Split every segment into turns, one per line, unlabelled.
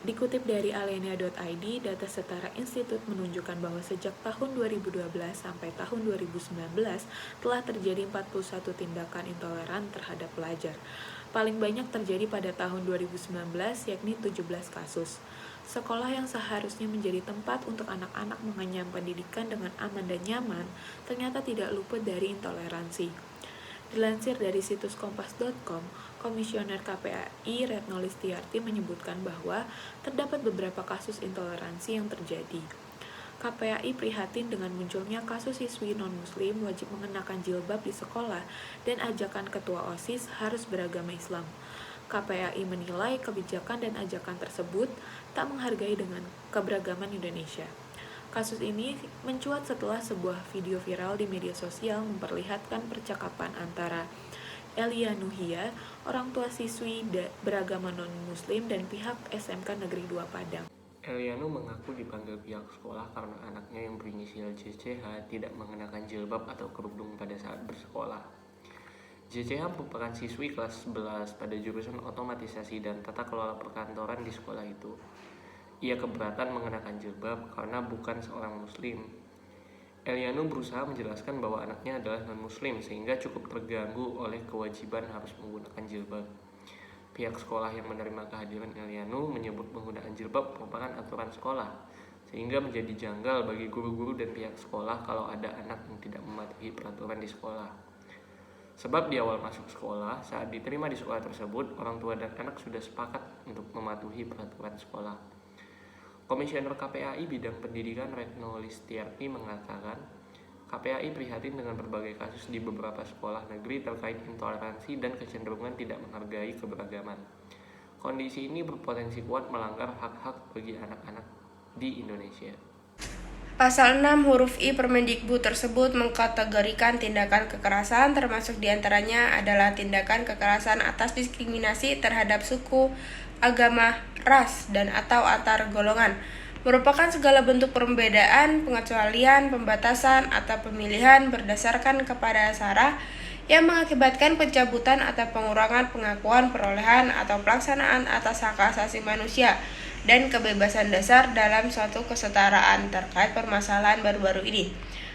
Dikutip dari alenia.id, data Setara Institut menunjukkan bahwa sejak tahun 2012 sampai tahun 2019 telah terjadi 41 tindakan intoleran terhadap pelajar. Paling banyak terjadi pada tahun 2019, yakni 17 kasus. Sekolah yang seharusnya menjadi tempat untuk anak-anak mengenyam pendidikan dengan aman dan nyaman, ternyata tidak luput dari intoleransi. Dilansir dari situs kompas.com, Komisioner KPAI Retno Listiarti menyebutkan bahwa terdapat beberapa kasus intoleransi yang terjadi. KPAI prihatin dengan munculnya kasus siswi non-muslim wajib mengenakan jilbab di sekolah dan ajakan ketua OSIS harus beragama Islam. KPAI menilai kebijakan dan ajakan tersebut tak menghargai dengan keberagaman Indonesia. Kasus ini mencuat setelah sebuah video viral di media sosial memperlihatkan percakapan antara Elia Nuhia, orang tua siswi beragama non-muslim dan pihak SMK Negeri 2 Padang.
Elianu mengaku dipanggil pihak sekolah karena anaknya yang berinisial JCH tidak mengenakan jilbab atau kerudung pada saat bersekolah. JCH merupakan siswi kelas 11 pada jurusan otomatisasi dan tata kelola perkantoran di sekolah itu. Ia keberatan mengenakan jilbab karena bukan seorang muslim. Elianu berusaha menjelaskan bahwa anaknya adalah non-muslim sehingga cukup terganggu oleh kewajiban harus menggunakan jilbab. Pihak sekolah yang menerima kehadiran Elianu menyebut penggunaan jilbab merupakan aturan sekolah, sehingga menjadi janggal bagi guru-guru dan pihak sekolah kalau ada anak yang tidak mematuhi peraturan di sekolah. Sebab di awal masuk sekolah, saat diterima di sekolah tersebut, orang tua dan anak sudah sepakat untuk mematuhi peraturan sekolah. Komisioner KPAI Bidang Pendidikan Retno Listiarti mengatakan, KPAI prihatin dengan berbagai kasus di beberapa sekolah negeri terkait intoleransi dan kecenderungan tidak menghargai keberagaman. Kondisi ini berpotensi kuat melanggar hak-hak bagi anak-anak di Indonesia.
Pasal 6 huruf I Permendikbud tersebut mengkategorikan tindakan kekerasan termasuk diantaranya adalah tindakan kekerasan atas diskriminasi terhadap suku, agama, ras, dan atau antar golongan, merupakan segala bentuk perbedaan, pengecualian, pembatasan, atau pemilihan berdasarkan kepada sara yang mengakibatkan pencabutan atau pengurangan pengakuan perolehan atau pelaksanaan atas hak asasi manusia dan kebebasan dasar dalam suatu kesetaraan terkait permasalahan baru-baru ini.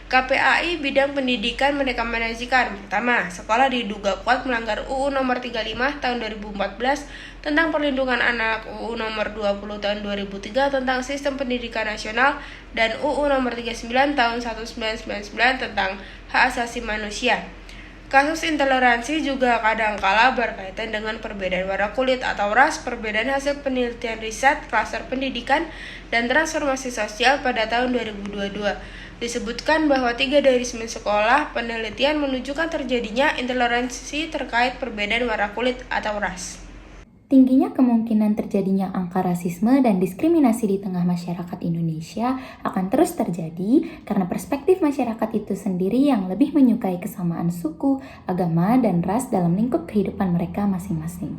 KPAI Bidang Pendidikan merekomendasikan, pertama, sekolah diduga kuat melanggar UU Nomor 35 Tahun 2014 tentang Perlindungan Anak, UU Nomor 20 Tahun 2003 tentang Sistem Pendidikan Nasional, dan UU Nomor 39 Tahun 1999 tentang Hak Asasi Manusia. Kasus intoleransi juga kadangkala berkaitan dengan perbedaan warna kulit atau ras, perbedaan hasil penelitian riset, klaster pendidikan, dan transformasi sosial pada tahun 2022. Disebutkan bahwa 3 dari 9 sekolah penelitian menunjukkan terjadinya intoleransi terkait perbedaan warna kulit atau ras.
Tingginya kemungkinan terjadinya angka rasisme dan diskriminasi di tengah masyarakat Indonesia akan terus terjadi karena perspektif masyarakat itu sendiri yang lebih menyukai kesamaan suku, agama, dan ras dalam lingkup kehidupan mereka masing-masing.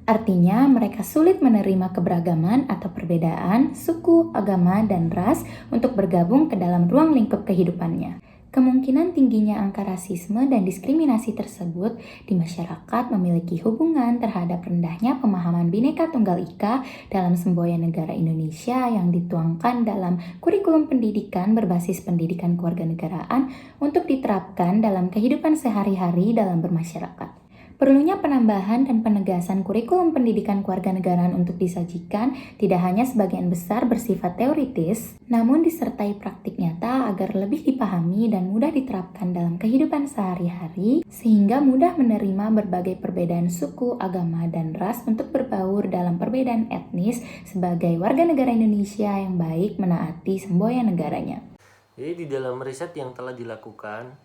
Artinya, mereka sulit menerima keberagaman atau perbedaan suku, agama, dan ras untuk bergabung ke dalam ruang lingkup kehidupannya. Kemungkinan tingginya angka rasisme dan diskriminasi tersebut di masyarakat memiliki hubungan terhadap rendahnya pemahaman Bhinneka Tunggal Ika dalam semboyan negara Indonesia yang dituangkan dalam kurikulum pendidikan berbasis pendidikan kewarganegaraan untuk diterapkan dalam kehidupan sehari-hari dalam bermasyarakat. Perlunya penambahan dan penegasan kurikulum pendidikan kewarganegaraan untuk disajikan tidak hanya sebagian besar bersifat teoritis, namun disertai praktik nyata agar lebih dipahami dan mudah diterapkan dalam kehidupan sehari-hari, sehingga mudah menerima berbagai perbedaan suku, agama, dan ras untuk berbaur dalam perbedaan etnis sebagai warga negara Indonesia yang baik menaati semboyan negaranya.
Jadi di dalam riset yang telah dilakukan,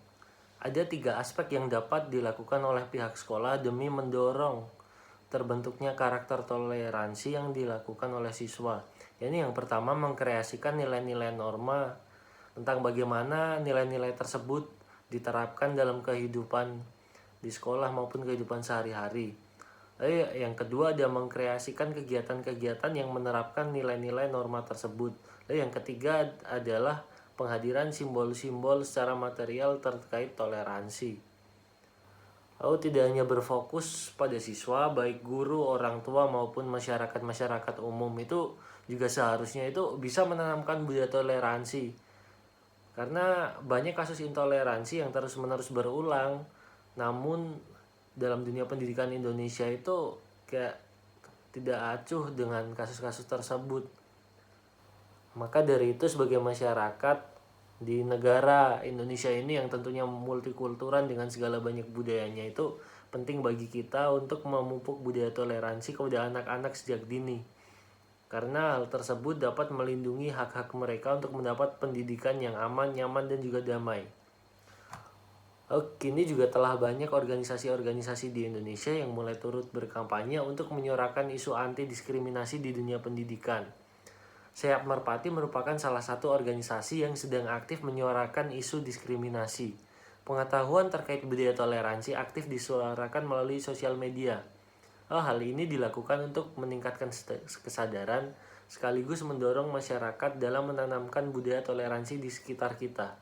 ada 3 aspek yang dapat dilakukan oleh pihak sekolah demi mendorong terbentuknya karakter toleransi yang dilakukan oleh siswa. Jadi yang pertama, mengkreasikan nilai-nilai norma tentang bagaimana nilai-nilai tersebut diterapkan dalam kehidupan di sekolah maupun kehidupan sehari-hari. Lalu yang kedua, dia mengkreasikan kegiatan-kegiatan yang menerapkan nilai-nilai norma tersebut. Lalu yang ketiga adalah penghadiran simbol-simbol secara material terkait toleransi. Lalu tidak hanya berfokus pada siswa, baik guru, orang tua maupun masyarakat umum itu juga seharusnya itu bisa menanamkan budaya toleransi. Karena banyak kasus intoleransi yang terus-menerus berulang. Namun dalam dunia pendidikan Indonesia itu kayak tidak acuh dengan kasus-kasus tersebut. Maka dari itu sebagai masyarakat di negara Indonesia ini yang tentunya multikultural dengan segala banyak budayanya, itu penting bagi kita untuk memupuk budaya toleransi kepada anak-anak sejak dini. Karena hal tersebut dapat melindungi hak-hak mereka untuk mendapat pendidikan yang aman, nyaman, dan juga damai. Kini juga telah banyak organisasi-organisasi di Indonesia yang mulai turut berkampanye untuk menyuarakan isu anti diskriminasi di dunia pendidikan. Sehat Merpati merupakan salah satu organisasi yang sedang aktif menyuarakan isu diskriminasi. Pengetahuan terkait budaya toleransi aktif disuarakan melalui sosial media. Hal ini dilakukan untuk meningkatkan kesadaran sekaligus mendorong masyarakat dalam menanamkan budaya toleransi di sekitar kita.